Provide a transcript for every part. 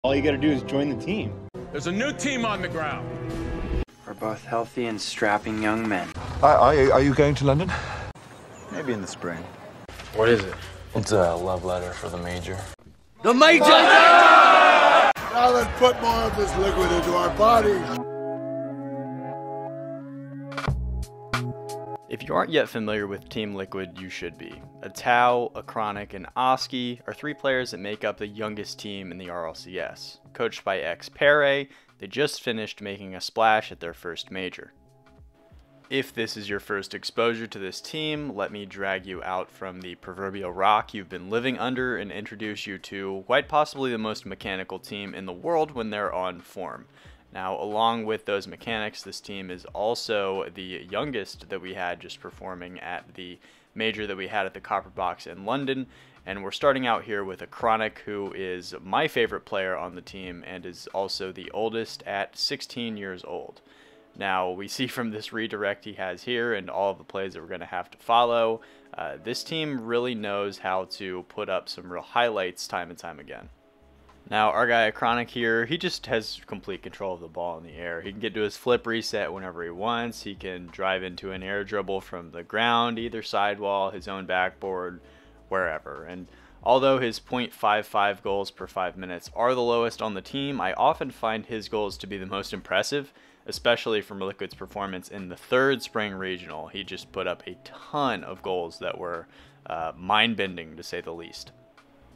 All you got to do is join the team. There's a new team on the ground. We're both healthy and strapping young men. Are you going to London? Maybe in the spring. What is it? It's a love letter for the major. The major! Now let's put more of this liquid into our bodies. If you aren't yet familiar with Team Liquid, you should be. Atow, AcroniK, and Oski are three players that make up the youngest team in the RLCS. Coached by ex-Pere, they just finished making a splash at their first major. If this is your first exposure to this team, let me drag you out from the proverbial rock you've been living under and introduce you to quite possibly the most mechanical team in the world when they're on form. Now, along with those mechanics, this team is also the youngest that we had just performing at the major that we had at the Copper Box in London. And we're starting out here with AcroniK, who is my favorite player on the team and is also the oldest at 16 years old. Now, we see from this redirect he has here and all of the plays that we're going to have to follow, this team really knows how to put up some real highlights time and time again. Now, our guy AcroniK here, he just has complete control of the ball in the air. He can get to his flip reset whenever he wants. He can drive into an air dribble from the ground, either sidewall, his own backboard, wherever. And although his .55 goals per 5 minutes are the lowest on the team, I often find his goals to be the most impressive, especially from Liquid's performance in the third spring regional. He just put up a ton of goals that were mind-bending, to say the least.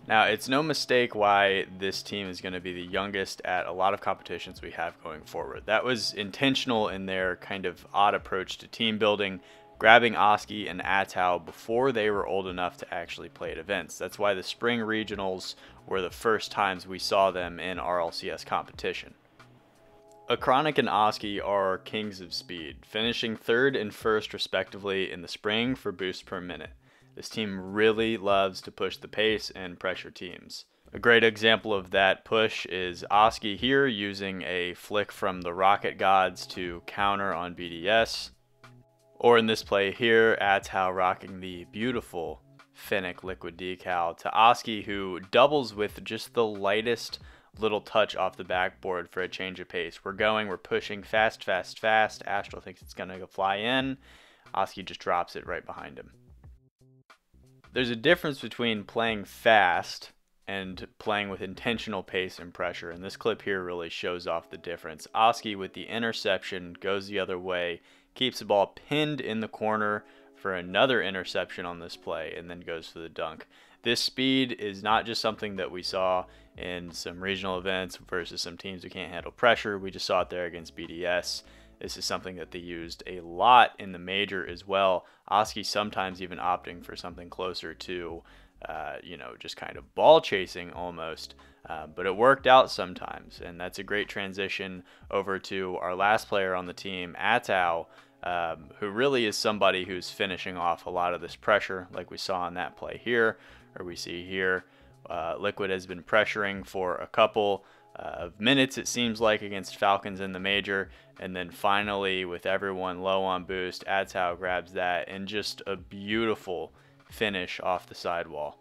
Now, it's no mistake why this team is going to be the youngest at a lot of competitions we have going forward. That was intentional in their kind of odd approach to team building, grabbing Oski and Atow before they were old enough to actually play at events. That's why the spring regionals were the first times we saw them in RLCS competition. AcroniK and Oski are kings of speed, finishing third and first respectively in the spring for boosts per minute. This team really loves to push the pace and pressure teams. A great example of that push is Oski here using a flick from the Rocket Gods to counter on BDS. Or in this play here, Atow rocking the beautiful Fennec liquid decal to Oski, who doubles with just the lightest little touch off the backboard for a change of pace. We're pushing fast, fast, fast. Astral thinks it's going to fly in. Oski just drops it right behind him. There's a difference between playing fast and playing with intentional pace and pressure, and this clip here really shows off the difference. Oski with the interception goes the other way, keeps the ball pinned in the corner for another interception on this play, and then goes for the dunk. This speed is not just something that we saw in some regional events versus some teams who can't handle pressure. We just saw it there against BDS. This is something that they used a lot in the major as well. Oski sometimes even opting for something closer to, just kind of ball chasing almost. But it worked out sometimes, and that's a great transition over to our last player on the team, Atow, who really is somebody who's finishing off a lot of this pressure, like we saw in that play here, or we see here. Liquid has been pressuring for a couple of minutes, it seems like, against Falcons in the major, and then finally, with everyone low on boost, Atow grabs that and just a beautiful finish off the sidewall.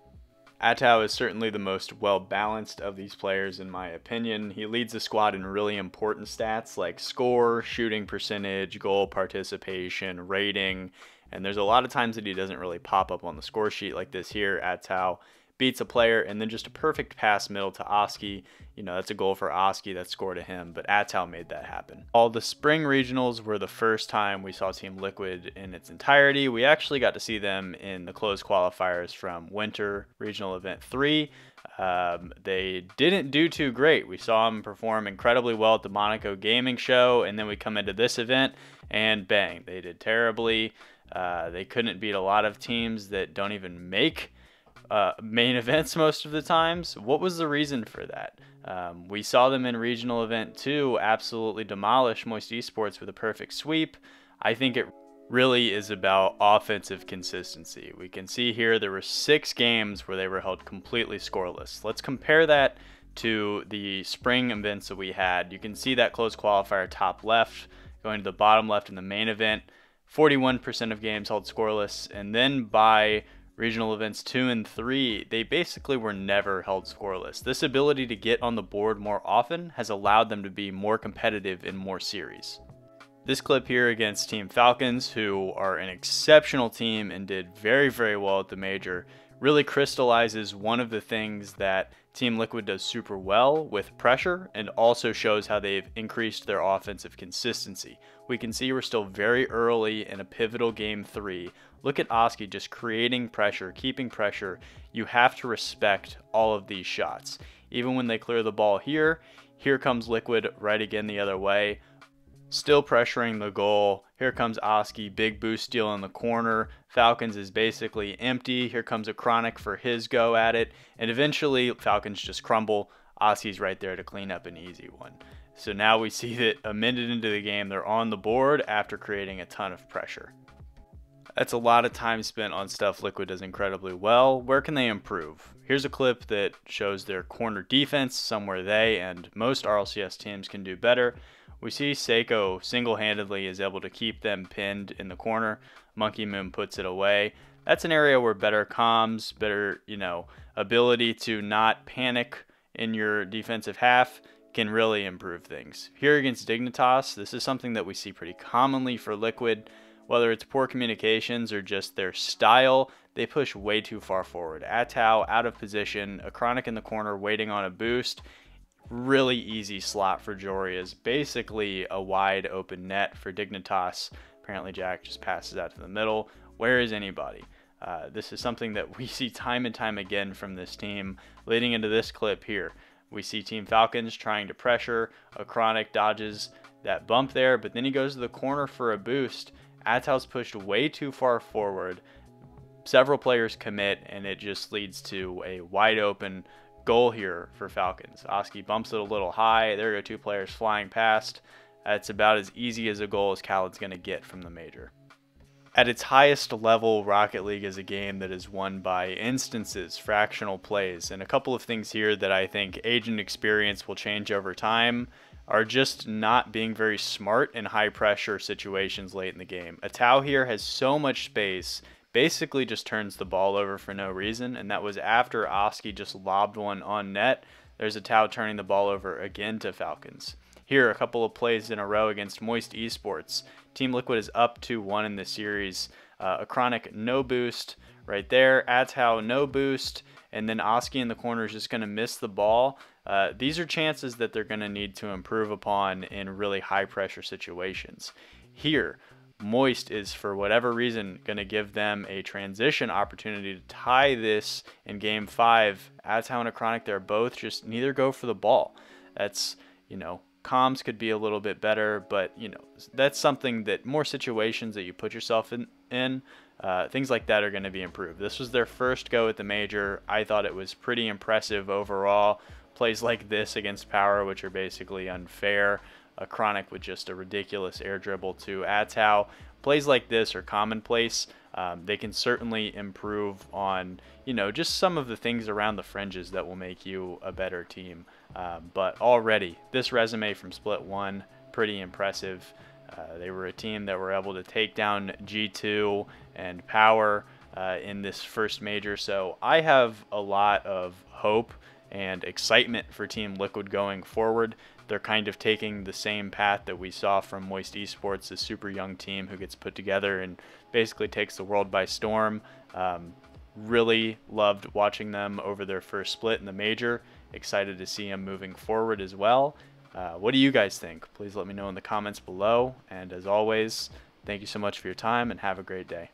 Atow is certainly the most well-balanced of these players in my opinion. He leads the squad in really important stats like score, shooting percentage, goal participation, rating, and there's a lot of times that he doesn't really pop up on the score sheet like this here. Atow beats a player, and then just a perfect pass middle to Oski. That's a goal for Oski, that score to him, but Atow made that happen. All the spring regionals were the first time we saw Team Liquid in its entirety. We actually got to see them in the closed qualifiers from Winter Regional Event 3. They didn't do too great. We saw them perform incredibly well at the Monaco Gaming Show, and then we come into this event, and bang, they did terribly. They couldn't beat a lot of teams that don't even make main events most of the times. What was the reason for that? We saw them in regional event 2 absolutely demolish Moist Esports with a perfect sweep. I think it really is about offensive consistency. We can see here there were 6 games where they were held completely scoreless. Let's compare that to the spring events that we had. You can see that close qualifier top left going to the bottom left in the main event. 41% of games held scoreless, and then by Regional events 2 and 3, they basically were never held scoreless. This ability to get on the board more often has allowed them to be more competitive in more series. This clip here against Team Falcons, who are an exceptional team and did very, very well at the major, really crystallizes one of the things that Team Liquid does super well with pressure, and also shows how they've increased their offensive consistency. We can see we're still very early in a pivotal game 3. Look at Oski just creating pressure, keeping pressure. You have to respect all of these shots. Even when they clear the ball here comes Liquid right again the other way. Still pressuring the goal. Here comes Oski, big boost steal in the corner. Falcons is basically empty. Here comes AcroniK for his go at it. And eventually, Falcons just crumble. Oski's right there to clean up an easy one. So now we see that a minute into the game, they're on the board after creating a ton of pressure. That's a lot of time spent on stuff Liquid does incredibly well. Where can they improve? Here's a clip that shows their corner defense, somewhere they and most RLCS teams can do better. We see Seiko single-handedly is able to keep them pinned in the corner. Monkey Moon puts it away. That's an area where better comms, better, ability to not panic in your defensive half can really improve things. Here against Dignitas, this is something that we see pretty commonly for Liquid. Whether it's poor communications or just their style, they push way too far forward. Atow out of position, AcroniK in the corner waiting on a boost. Really easy slot for Joria's, basically a wide open net for Dignitas. Apparently Jack just passes out to the middle. Where is anybody? This is something that we see time and time again from this team. Leading into this clip here, we see Team Falcons trying to pressure. AcroniK dodges that bump there, but then he goes to the corner for a boost. Atow's pushed way too far forward. Several players commit, and it just leads to a wide open goal here for Falcons. Oski bumps it a little high. There go two players flying past. That's about as easy as a goal as Khaled's going to get from the major. At its highest level, Rocket League is a game that is won by instances, fractional plays, and a couple of things here that I think age and experience will change over time are just not being very smart in high pressure situations late in the game. Atow here has so much space, basically just turns the ball over for no reason, and that was after Oski just lobbed one on net. There's Atow turning the ball over again to Falcons. Here, a couple of plays in a row against Moist Esports. Team Liquid is up 2-1 in this series. AcroniK no boost right there. Atow no boost. And then Oski in the corner is just going to miss the ball. These are chances that they're going to need to improve upon in really high pressure situations. Here, Moist is, for whatever reason, going to give them a transition opportunity to tie this in Game 5. Atow and AcroniK, they're both just neither go for the ball. That's, comms could be a little bit better, but, that's something that more situations that you put yourself in things like that are going to be improved. This was their first go at the major. I thought it was pretty impressive overall. Plays like this against Power, which are basically unfair. AcroniK with just a ridiculous air dribble to Atow. Plays like this are commonplace. They can certainly improve on, just some of the things around the fringes that will make you a better team. But already, this resume from Split 1, pretty impressive. They were a team that were able to take down G2 and Power in this first major. So I have a lot of hope and excitement for Team Liquid going forward. They're kind of taking the same path that we saw from Moist Esports, a super young team who gets put together and basically takes the world by storm. Really loved watching them over their first split in the major. Excited to see them moving forward as well. What do you guys think? Please let me know in the comments below. And as always, thank you so much for your time and have a great day.